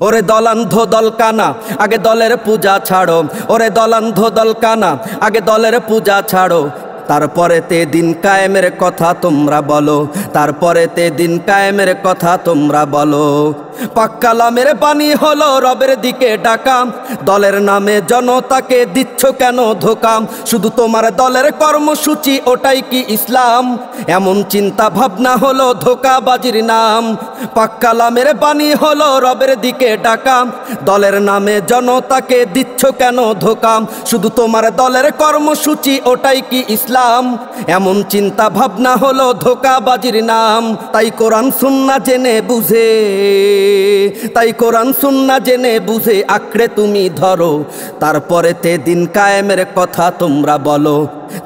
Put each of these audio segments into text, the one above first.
ওরে দলান্ধ দলকানা আগে দলের পূজা ছাড়ো, ওরে দলান্ধ দলকানা আগে দলের পূজা ছাড়ো, তারপরে তে দিন কায়েমের কথা তোমরা বলো, তারপরে তে দিন কায়েমের কথা তোমরা বলো। পাক কালামের বাণী হলো রবের দিকে ডাকা, দলের নামে জনতাকে দিচ্ছ কেন ধোকা? শুধু তোমার দলের কর্মসূচি ওটাই কি ইসলাম? এমন চিন্তা ভাবনা হলো ধোকাবাজির নাম। পাক কালামের বাণী হলো রবের দিকে ডাকা, দলের নামে জনতাকে দিচ্ছ কেন ধোকা? শুধু তোমার দলের কর্মসূচি ওটাই কি ইসলাম? এমন চিন্তা ভাবনা হলো ধোকাবাজির নাম। তাই কোরআন সুন্নাহ জেনে বুঝে, তাই কোরআন সুন্নাহ জেনে বুঝে আঁকড়ে তুমি ধরো, তারপরে তে দিন কায়েমের কথা তোমরা বলো,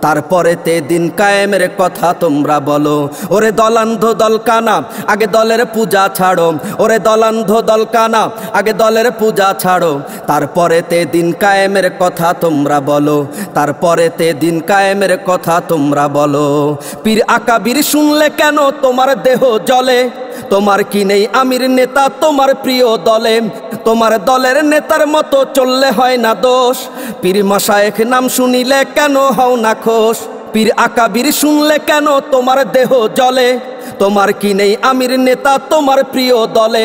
তারপরে তে দিন কায়েমের কথা তোমরা বলো। ওরে দলান্ধ দলকানা আগে দলের পূজা ছাড়ো, ওরে দলান্ধ দলকানা আগে দলের পূজা ছাড়ো, তারপরে তে দিন কায়েমের কথা তোমরা বলো, তারপরে তে দিন কায়েমের কথা তোমরা বলো। পীর আকাবির শুনলে কেন তোমার দেহ জ্বলে? তোমার কি নেই আমির নেতা তোমার প্রিয় দলে? তোমার দলের নেতার মতো চললে হয় না দোষ? পীর মাশায়েখ নাম শুনিলে কেন হও না খোশ? পীর আকাবির শুনলে কেন তোমার দেহ জ্বলে? তোমার কি নেই আমির নেতা তোমার প্রিয় দলে?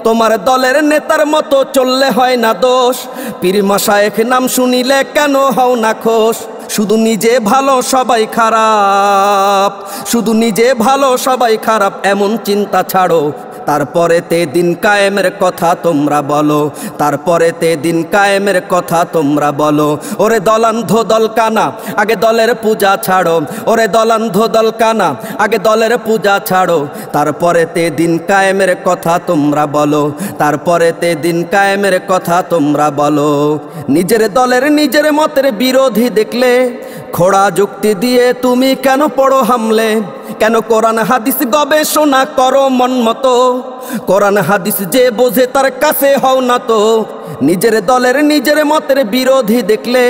তোমার দলের নেতার মতো চললে হয় না দোষ? পীর মাশায়েখ নাম শুনিলে কেন হও না খোশ? শুধু নিজে ভালো সবাই খারাপ, শুধু নিজে ভালো সবাই খারাপ এমন চিন্তা ছাড়ো, তারপরে তে দিন কায়েমের কথা তোমরা বলো, তারপরে তে দিন কায়েমের কথা তোমরা বলো। ওরে দলান্ধ দলকানা আগে দলের পূজা ছাড়ো, ওরে দলান্ধ দলকানা আগে দলের পূজা ছাড়ো, তারপরে তে দিন কায়েমের কথা তোমরা বলো, তারপরে তে দিন কায়েমের কথা তোমরা বলো। নিজের দলের নিজের মতের বিরোধী দেখলে খোড়া যুক্তি দিয়ে তুমি কেন পড়ো হামলে? কেন কোরআন হাদিস গবেষণা করো মন মতো? কোরআন হাদিস যে বোঝে তার কাছে হও না তো। নিজের দলের নিজের মতের বিরোধী দেখলে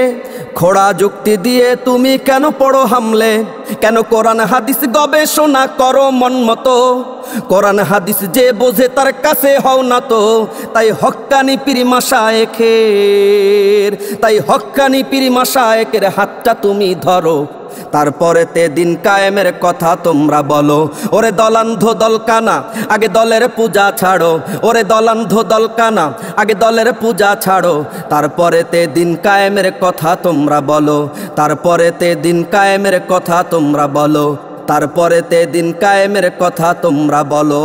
খোড়া যুক্তি দিয়ে তুমি কেন পড়ো হামলে? কেন কোরআন হাদিস গবেষণা করো মন মতো? কোরআন হাদিস যে বোঝে তার কাছে হও না তো। তাই হক্কানি পীর মাশায়েখের, তাই হক্কানি পীর মাশায়েখের হাতটা তুমি ধরো, তারপরে তে দিন কায়েমের কথা তোমরা বলো। ওরে দলান্ধ দলকানা আগে দলের পূজা ছাড়ো, ওরে দলান্ধ দলকানা আগে দলের পূজা ছাড়ো, তারপরে তে দিন কায়েমের কথা তোমরা বলো, তারপরে তে দিন কায়েমের কথা তোমরা বলো, তারপরে তে দিন কায়েমের কথা তোমরা বলো।